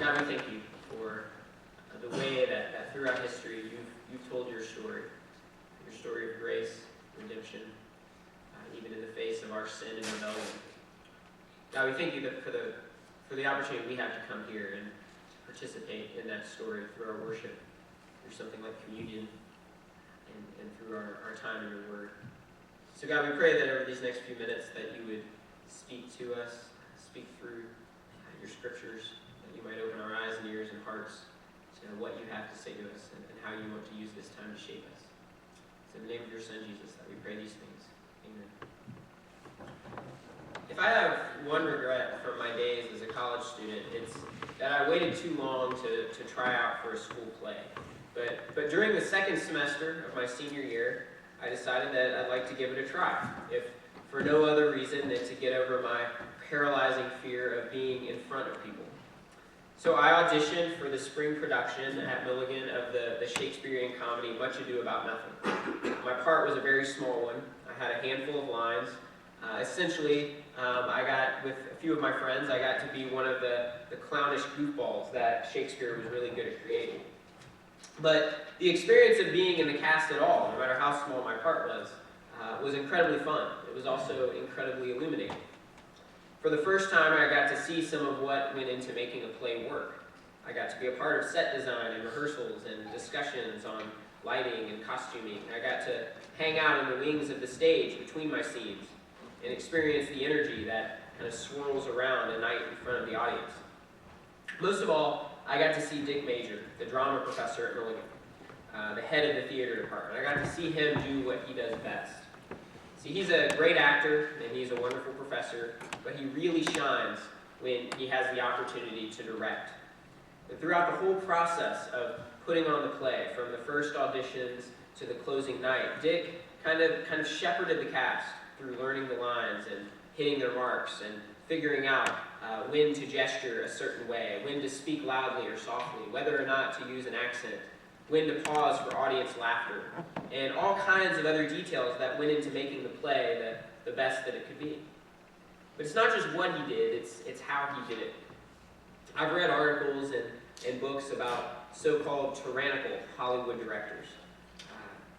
God, we thank you for the way that throughout history you've told your story of grace, redemption, even in the face of our sin and rebellion. God, we thank you that for the opportunity we have to come here and participate in that story through our worship, through something like communion, and through our time in your word. So God, we pray that over these next few minutes that you would speak to us, speak through your scriptures, that you might open our eyes and ears and hearts to what you have to say to us and how you want to use this time to shape us. It's in the name of your Son, Jesus, that we pray these things. Amen. If I have one regret from my days as a college student, it's that I waited too long to try out for a school play. But during the second semester of my senior year, I decided that I'd like to give it a try, if for no other reason than to get over my paralyzing fear of being in front of people. So I auditioned for the spring production at Milligan of the Shakespearean comedy Much Ado About Nothing. My part was a very small one. I had a handful of lines. Essentially, with a few of my friends, I got to be one of the clownish goofballs that Shakespeare was really good at creating. But the experience of being in the cast at all, no matter how small my part was incredibly fun. It was also incredibly illuminating. For the first time, I got to see some of what went into making a play work. I got to be a part of set design and rehearsals and discussions on lighting and costuming. I got to hang out in the wings of the stage between my scenes and experience the energy that kind of swirls around a night in front of the audience. Most of all, I got to see Dick Major, the drama professor at Milligan, the head of the theater department. I got to see him do what he does best. See, he's a great actor, and he's a wonderful professor, but he really shines when he has the opportunity to direct. And throughout the whole process of putting on the play, from the first auditions to the closing night, Dick kind of shepherded the cast through learning the lines and hitting their marks and figuring out when to gesture a certain way, when to speak loudly or softly, whether or not to use an accent, when to pause for audience laughter, and all kinds of other details that went into making the play the best that it could be. But it's not just what he did, it's how he did it. I've read articles and books about so-called tyrannical Hollywood directors.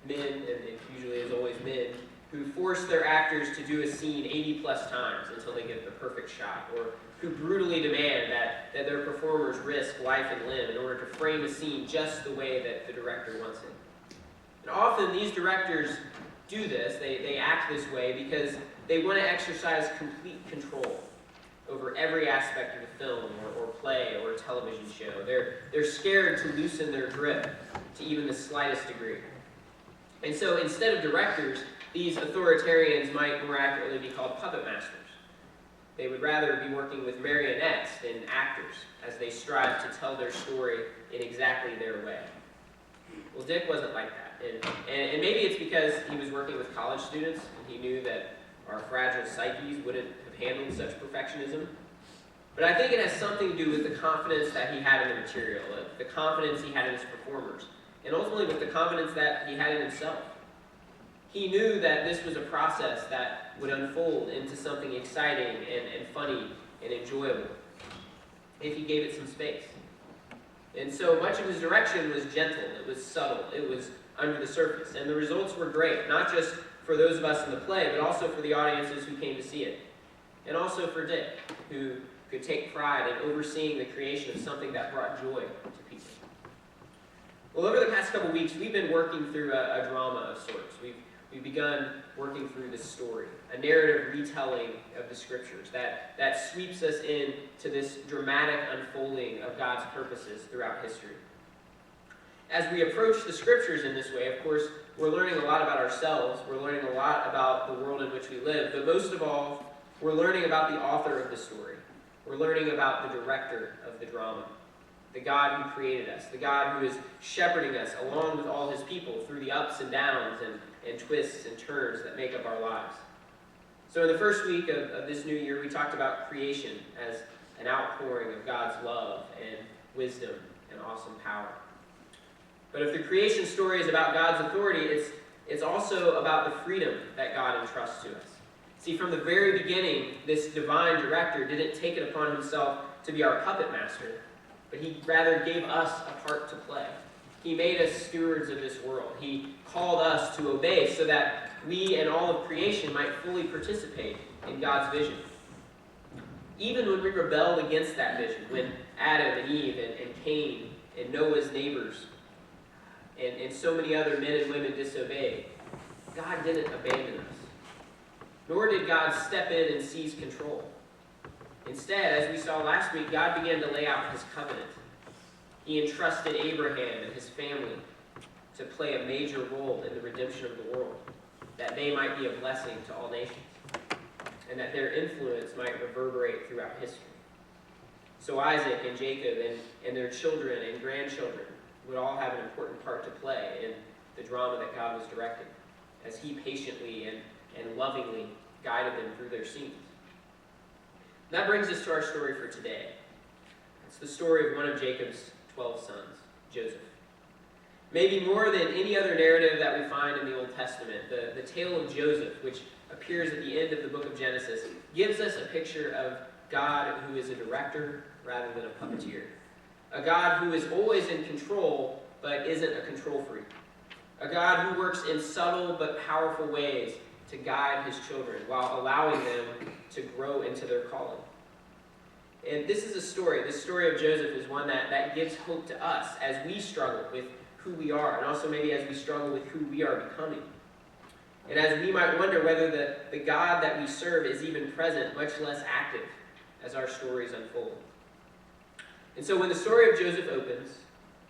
Men, and it usually is always men, who force their actors to do a scene 80 plus times until they get the perfect shot, or who brutally demand that their performers risk life and limb in order to frame a scene just the way that the director wants it. And often these directors do this, they act this way because they want to exercise complete control over every aspect of the film or play or television show. They're scared to loosen their grip to even the slightest degree. And so instead of directors, these authoritarians might more accurately be called puppet masters. They would rather be working with marionettes than actors as they strive to tell their story in exactly their way. Well, Dick wasn't like that. And maybe it's because he was working with college students and he knew that our fragile psyches wouldn't have handled such perfectionism. But I think it has something to do with the confidence that he had in the material, the confidence he had in his performers, and ultimately with the confidence that he had in himself. He knew that this was a process that would unfold into something exciting and funny and enjoyable if he gave it some space. And so much of his direction was gentle, it was subtle, it was under the surface, and the results were great, not just for those of us in the play, but also for the audiences who came to see it, and also for Dick, who could take pride in overseeing the creation of something that brought joy to people. Well, over the past couple weeks, we've been working through a drama of sorts. We've begun working through this story, a narrative retelling of the scriptures that sweeps us into this dramatic unfolding of God's purposes throughout history. As we approach the scriptures in this way, of course, we're learning a lot about ourselves, we're learning a lot about the world in which we live, but most of all, we're learning about the author of the story. We're learning about the director of the drama, the God who created us, the God who is shepherding us along with all his people through the ups and downs and twists and turns that make up our lives. So in the first week of this new year, we talked about creation as an outpouring of God's love and wisdom and awesome power. But if the creation story is about God's authority, it's also about the freedom that God entrusts to us. See, from the very beginning, this divine director didn't take it upon himself to be our puppet master, but he rather gave us a part to play. He made us stewards of this world. He called us to obey so that we and all of creation might fully participate in God's vision. Even when we rebelled against that vision, when Adam and Eve and Cain and Noah's neighbors and so many other men and women disobeyed, God didn't abandon us. Nor did God step in and seize control. Instead, as we saw last week, God began to lay out his covenant. He entrusted Abraham and his family to play a major role in the redemption of the world, that they might be a blessing to all nations, and that their influence might reverberate throughout history. So Isaac and Jacob and their children and grandchildren would all have an important part to play in the drama that God was directing, as he patiently and lovingly guided them through their scenes. That brings us to our story for today. It's the story of one of Jacob's 12 sons, Joseph. Maybe more than any other narrative that we find in the Old Testament, the tale of Joseph, which appears at the end of the book of Genesis, gives us a picture of God who is a director rather than a puppeteer. A God who is always in control, but isn't a control freak. A God who works in subtle but powerful ways to guide his children while allowing them to grow into their calling. And this is a story. This story of Joseph is one that gives hope to us as we struggle with who we are, and also maybe as we struggle with who we are becoming. And as we might wonder whether the God that we serve is even present, much less active, as our stories unfold. And so when the story of Joseph opens,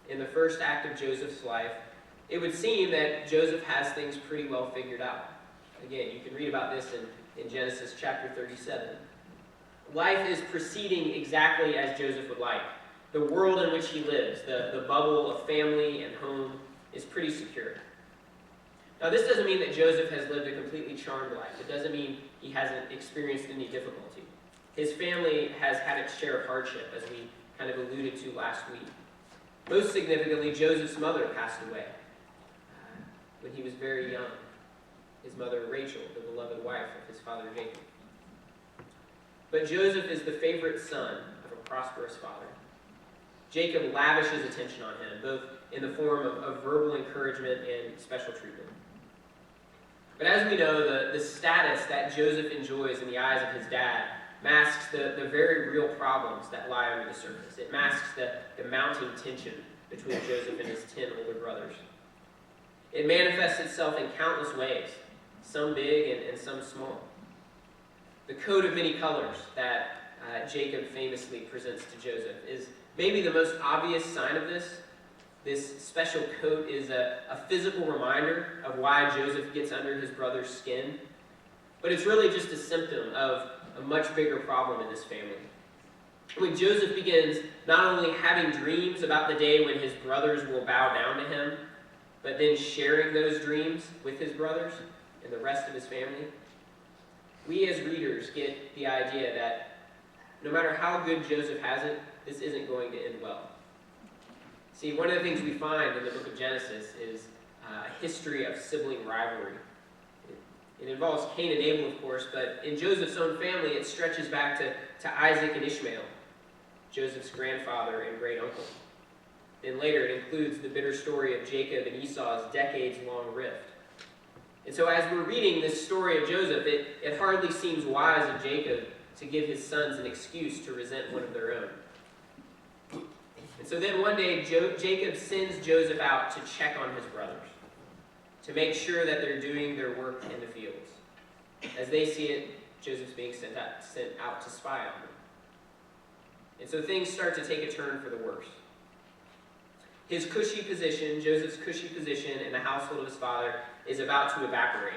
in the first act of Joseph's life, it would seem that Joseph has things pretty well figured out. Again, you can read about this in Genesis chapter 37. Life is proceeding exactly as Joseph would like. The world in which he lives, the bubble of family and home, is pretty secure. Now, this doesn't mean that Joseph has lived a completely charmed life. It doesn't mean he hasn't experienced any difficulty. His family has had its share of hardship, as we kind of alluded to last week. Most significantly, Joseph's mother passed away when he was very young. His mother, Rachel, the beloved wife of his father, Jacob. But Joseph is the favorite son of a prosperous father. Jacob lavishes attention on him, both in the form of verbal encouragement and special treatment. But as we know, the status that Joseph enjoys in the eyes of his dad masks the very real problems that lie under the surface. It masks the mounting tension between Joseph and his 10 older brothers. It manifests itself in countless ways, some big and some small. The coat of many colors that Jacob famously presents to Joseph is maybe the most obvious sign of this. This special coat is a physical reminder of why Joseph gets under his brother's skin, but it's really just a symptom of a much bigger problem in this family. When Joseph begins not only having dreams about the day when his brothers will bow down to him, but then sharing those dreams with his brothers and the rest of his family, we as readers get the idea that no matter how good Joseph has it, this isn't going to end well. See, one of the things we find in the book of Genesis is a history of sibling rivalry. It involves Cain and Abel, of course, but in Joseph's own family, it stretches back to Isaac and Ishmael, Joseph's grandfather and great uncle. Then later, it includes the bitter story of Jacob and Esau's decades-long rift. And so as we're reading this story of Joseph, it hardly seems wise of Jacob to give his sons an excuse to resent one of their own. And so then one day, Jacob sends Joseph out to check on his brothers, to make sure that they're doing their work in the fields. As they see it, Joseph's being sent out to spy on them. And so things start to take a turn for the worse. His cushy position, Joseph's cushy position in the household of his father, is about to evaporate.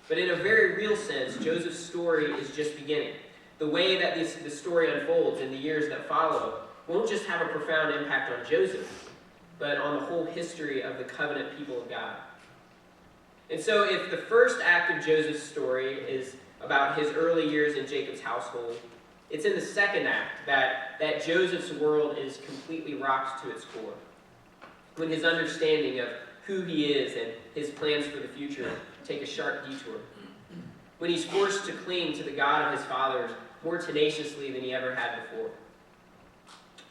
But in a very real sense, Joseph's story is just beginning. The way that the story unfolds in the years that follow won't just have a profound impact on Joseph, but on the whole history of the covenant people of God. And so if the first act of Joseph's story is about his early years in Jacob's household, it's in the second act that Joseph's world is completely rocked to its core, when his understanding of who he is and his plans for the future take a sharp detour, when he's forced to cling to the God of his fathers more tenaciously than he ever had before.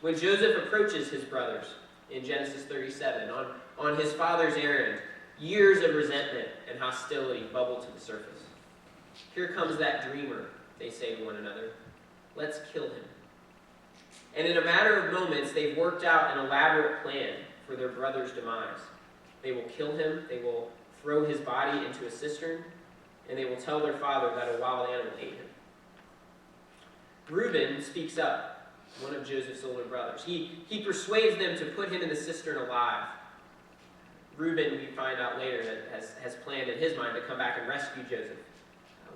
When Joseph approaches his brothers in Genesis 37 on his father's errand, years of resentment and hostility bubble to the surface. Here comes that dreamer, they say to one another. Let's kill him. And in a matter of moments, they've worked out an elaborate plan for their brother's demise. They will kill him, they will throw his body into a cistern, and they will tell their father that a wild animal ate him. Reuben speaks up, one of Joseph's older brothers. He persuades them to put him in the cistern alive. Reuben, we find out later, has planned in his mind to come back and rescue Joseph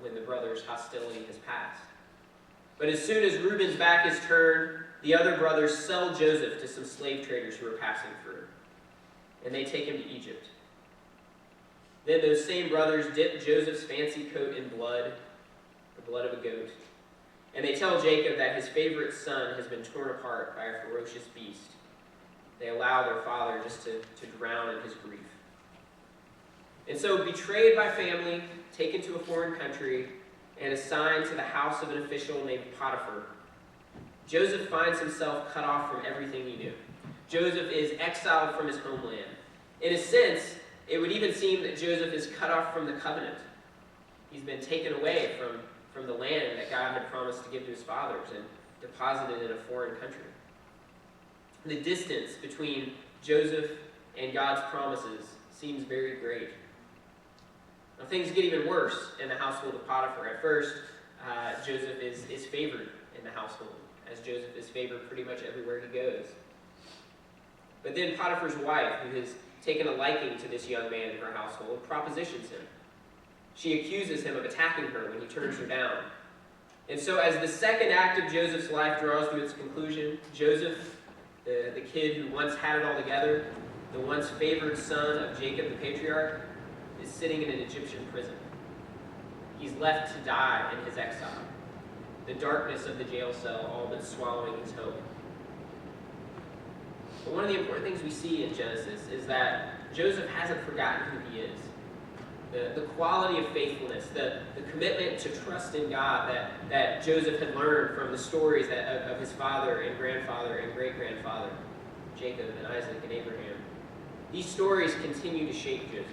when the brothers' hostility has passed. But as soon as Reuben's back is turned, the other brothers sell Joseph to some slave traders who are passing through, and they take him to Egypt. Then those same brothers dip Joseph's fancy coat in blood, the blood of a goat, and they tell Jacob that his favorite son has been torn apart by a ferocious beast. They allow their father just to drown in his grief. And so, betrayed by family, taken to a foreign country, and assigned to the house of an official named Potiphar, Joseph finds himself cut off from everything he knew. Joseph is exiled from his homeland. In a sense, it would even seem that Joseph is cut off from the covenant. He's been taken away from the land that God had promised to give to his fathers and deposited in a foreign country. The distance between Joseph and God's promises seems very great. Now, things get even worse in the household of Potiphar. At first, Joseph is favored in the household, as Joseph is favored pretty much everywhere he goes. But then Potiphar's wife, who has taken a liking to this young man in her household, propositions him. She accuses him of attacking her when he turns her down. And so as the second act of Joseph's life draws to its conclusion, Joseph, the kid who once had it all together, the once favored son of Jacob the patriarch, is sitting in an Egyptian prison. He's left to die in his exile. The darkness of the jail cell all but swallowing his hope. But one of the important things we see in Genesis is that Joseph hasn't forgotten who he is. The quality of faithfulness, the commitment to trust in God that Joseph had learned from the stories of his father and grandfather and great-grandfather, Jacob and Isaac and Abraham. These stories continue to shape Joseph.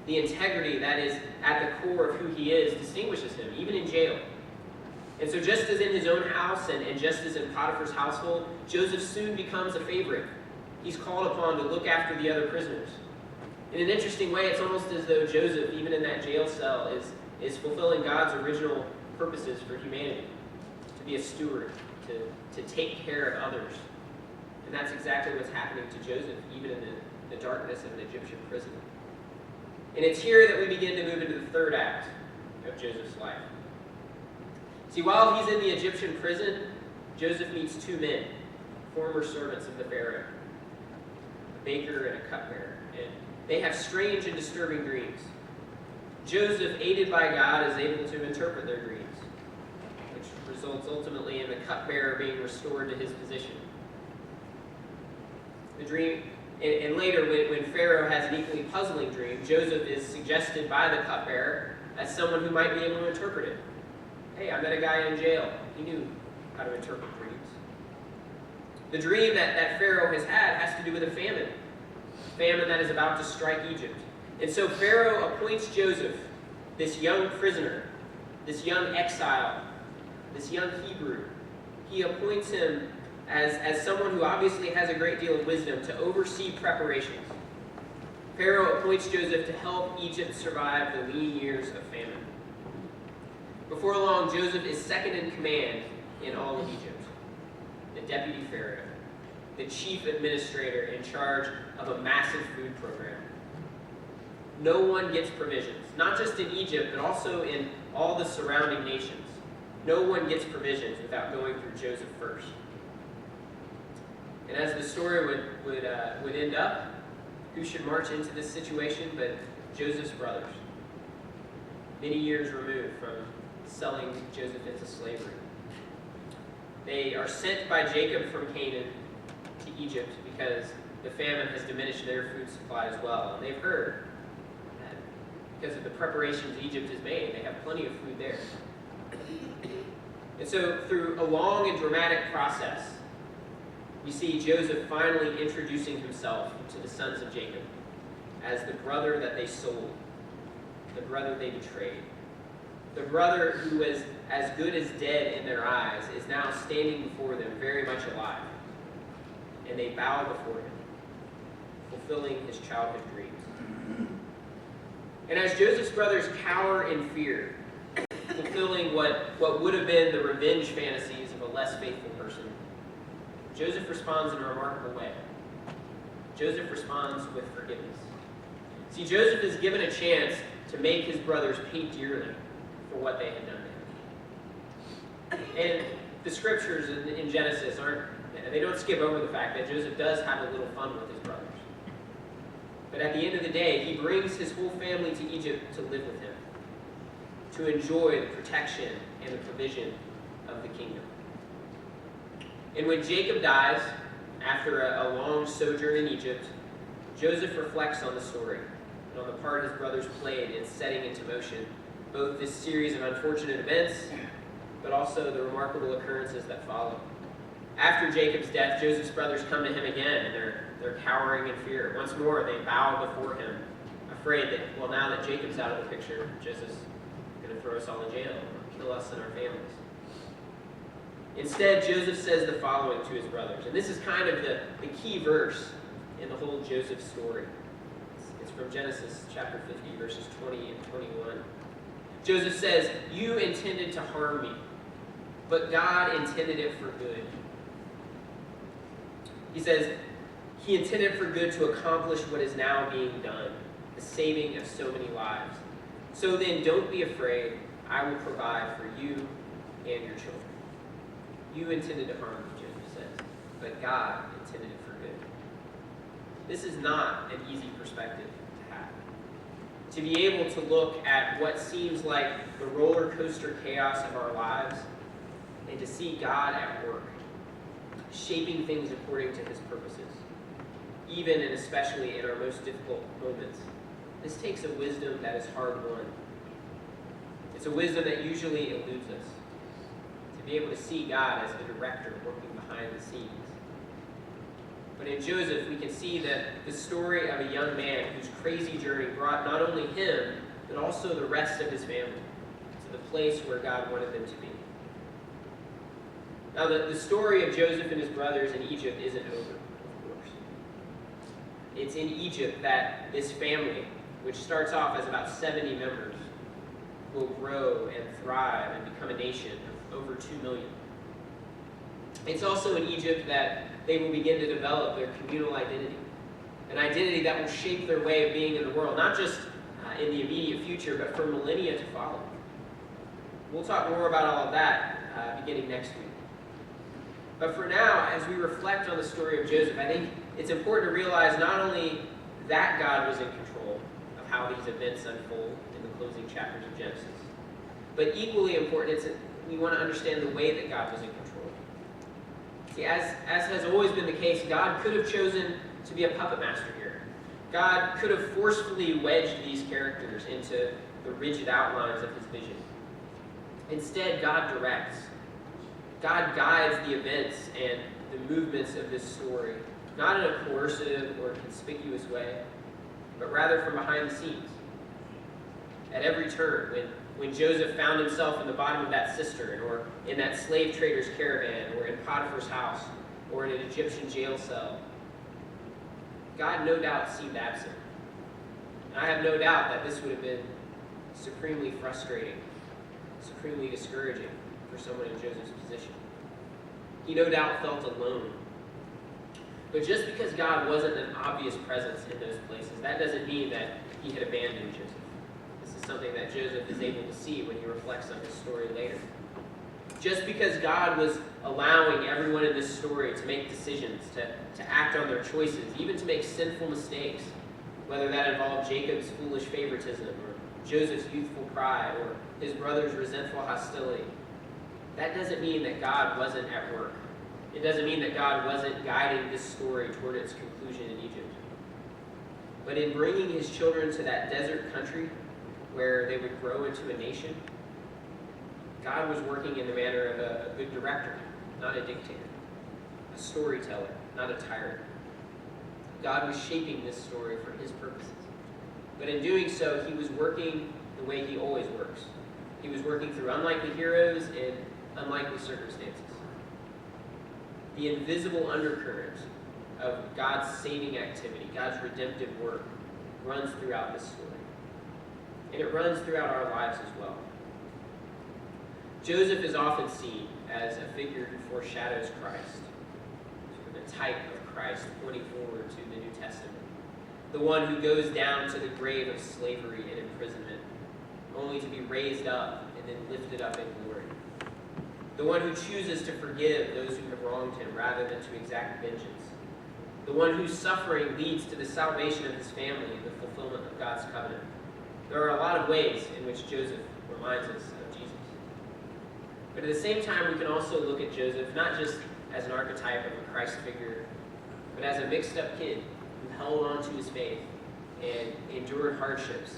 The integrity that is at the core of who he is distinguishes him, even in jail. And so just as in his own house and just as in Potiphar's household, Joseph soon becomes a favorite. He's called upon to look after the other prisoners. In an interesting way, it's almost as though Joseph, even in that jail cell, is fulfilling God's original purposes for humanity, to be a steward, to take care of others. And that's exactly what's happening to Joseph, even in the darkness of an Egyptian prison. And it's here that we begin to move into the third act of Joseph's life. See, while he's in the Egyptian prison, Joseph meets two men, former servants of the Pharaoh, a baker and a cupbearer. And they have strange and disturbing dreams. Joseph, aided by God, is able to interpret their dreams, which results ultimately in the cupbearer being restored to his position. The dream, and later when Pharaoh has an equally puzzling dream, Joseph is suggested by the cupbearer as someone who might be able to interpret it. Hey, I met a guy in jail. He knew how to interpret dreams. The dream that Pharaoh has had has to do with a famine that is about to strike Egypt. And so Pharaoh appoints Joseph, this young prisoner, this young exile, this young Hebrew. He appoints him as someone who obviously has a great deal of wisdom to oversee preparations. Pharaoh appoints Joseph to help Egypt survive the lean years of famine. Before long, Joseph is second in command in all of Egypt, the deputy pharaoh, the chief administrator in charge of a massive food program. No one gets provisions, not just in Egypt, but also in all the surrounding nations. No one gets provisions without going through Joseph first. And as the story would end up, who should march into this situation but Joseph's brothers, many years removed from selling Joseph into slavery. They are sent by Jacob from Canaan to Egypt because the famine has diminished their food supply as well. And they've heard that because of the preparations Egypt has made, they have plenty of food there. And so through a long and dramatic process, we see Joseph finally introducing himself to the sons of Jacob as the brother that they sold, the brother they betrayed. The brother who was as good as dead in their eyes is now standing before them very much alive. And they bow before him, fulfilling his childhood dreams. And as Joseph's brothers cower in fear, fulfilling what would have been the revenge fantasies of a less faithful person, Joseph responds in a remarkable way. Joseph responds with forgiveness. See, Joseph is given a chance to make his brothers pay dearly for what they had done to him. And the scriptures in Genesis they don't skip over the fact that Joseph does have a little fun with his brothers. But at the end of the day, he brings his whole family to Egypt to live with him, to enjoy the protection and the provision of the kingdom. And when Jacob dies, after a long sojourn in Egypt, Joseph reflects on the story and on the part his brothers played in setting into motion both this series of unfortunate events, but also the remarkable occurrences that follow. After Jacob's death, Joseph's brothers come to him again, and they're cowering in fear. Once more, they bow before him, afraid that, well, now that Jacob's out of the picture, Joseph's going to throw us all in jail, or kill us and our families. Instead, Joseph says the following to his brothers, and this is kind of the key verse in the whole Joseph story. It's from Genesis chapter 50, verses 20 and 21. Joseph says, "You intended to harm me, but God intended it for good." He says, he intended for good to accomplish what is now being done, the saving of so many lives. So then, don't be afraid. I will provide for you and your children. You intended to harm me, Joseph says, but God intended it for good. This is not an easy perspective to have. To be able to look at what seems like the roller coaster chaos of our lives and to see God at work, shaping things according to his purposes, even and especially in our most difficult moments. This takes a wisdom that is hard won. It's a wisdom that usually eludes us. To be able to see God as the director working behind the scenes. But in Joseph, we can see the story of a young man whose crazy journey brought not only him, but also the rest of his family to the place where God wanted them to be. Now, the story of Joseph and his brothers in Egypt isn't over, of course. It's in Egypt that this family, which starts off as about 70 members, will grow and thrive and become a nation of over 2 million. It's also in Egypt that they will begin to develop their communal identity, an identity that will shape their way of being in the world, not just in the immediate future, but for millennia to follow. We'll talk more about all of that beginning next week. But for now, as we reflect on the story of Joseph, I think it's important to realize not only that God was in control of how these events unfold in the closing chapters of Genesis, but equally important, we want to understand the way that God was in control. See, as has always been the case, God could have chosen to be a puppet master here. God could have forcefully wedged these characters into the rigid outlines of his vision. Instead, God directs. God guides the events and the movements of this story, not in a coercive or conspicuous way, but rather from behind the scenes. At every turn, when Joseph found himself in the bottom of that cistern, or in that slave trader's caravan, or in Potiphar's house, or in an Egyptian jail cell, God no doubt seemed absent. And I have no doubt that this would have been supremely frustrating, supremely discouraging for someone in Joseph's position. He no doubt felt alone. But just because God wasn't an obvious presence in those places, that doesn't mean that he had abandoned Joseph. This is something that Joseph is able to see when he reflects on his story later. Just because God was allowing everyone in this story to make decisions, to act on their choices, even to make sinful mistakes, whether that involved Jacob's foolish favoritism, or Joseph's youthful pride, or his brother's resentful hostility, that doesn't mean that God wasn't at work. It doesn't mean that God wasn't guiding this story toward its conclusion in Egypt. But in bringing his children to that desert country where they would grow into a nation, God was working in the manner of a good director, not a dictator. a storyteller, not a tyrant. God was shaping this story for his purposes. But in doing so, he was working the way he always works. He was working through unlikely heroes and unlikely circumstances. The invisible undercurrent of God's saving activity, God's redemptive work, runs throughout this story. And it runs throughout our lives as well. Joseph is often seen as a figure who foreshadows Christ, sort of a type of Christ pointing forward to the New Testament. The one who goes down to the grave of slavery and imprisonment, only to be raised up and then lifted up in glory. The one who chooses to forgive those who have wronged him rather than to exact vengeance. The one whose suffering leads to the salvation of his family and the fulfillment of God's covenant. There are a lot of ways in which Joseph reminds us of Jesus. But at the same time, we can also look at Joseph not just as an archetype of a Christ figure, but as a mixed-up kid who held on to his faith and endured hardships,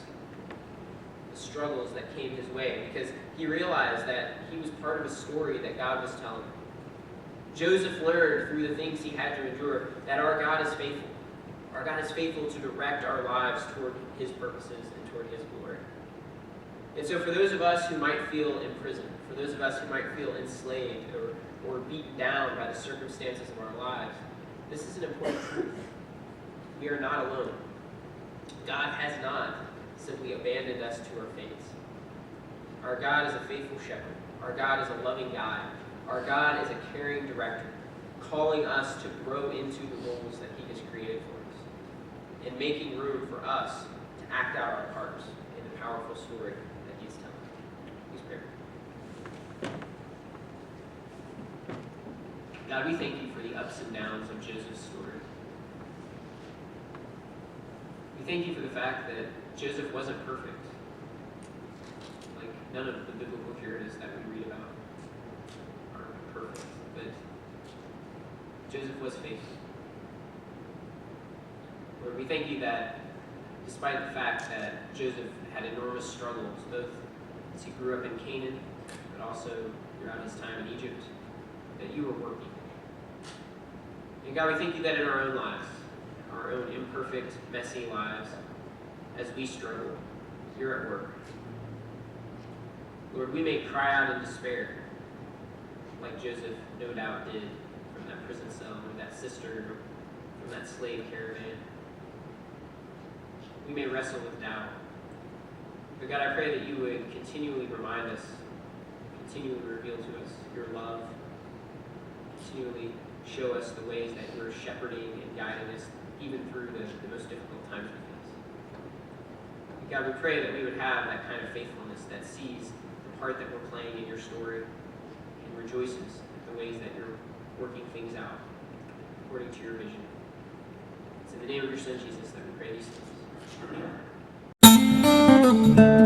the struggles that came his way, because he realized that he was part of a story that God was telling him. Joseph learned through the things he had to endure that our God is faithful. Our God is faithful to direct our lives toward his purposes and toward his glory. And so for those of us who might feel imprisoned, for those of us who might feel enslaved or beaten down by the circumstances of our lives, this is an important truth. We are not alone. God has not simply abandoned us to our fates. Our God is a faithful shepherd. Our God is a loving God. Our God is a caring director, calling us to grow into the roles that he has created for us, and making room for us to act out our parts in the powerful story that he's telling. Please pray. God, we thank you for the ups and downs of Joseph's story. We thank you for the fact that Joseph wasn't perfect, like none of the biblical heroes that we read about are perfect, but Joseph was faithful. Lord, we thank you that despite the fact that Joseph had enormous struggles, both as he grew up in Canaan, but also throughout his time in Egypt, that you were working. And God, we thank you that in our own lives, our own imperfect, messy lives, as we struggle, you're at work. Lord, we may cry out in despair, like Joseph no doubt did from that prison cell, or that cistern, or from that slave caravan. We may wrestle with doubt. But God, I pray that you would continually remind us, continually reveal to us your love, continually show us the ways that you're shepherding and guiding us, even through the most difficult times we face. And God, we pray that we would have that kind of faithfulness that sees the part that we're playing in your story and rejoices at the ways that you're working things out according to your vision. It's in the name of your Son, Jesus, that we pray these things. Amen.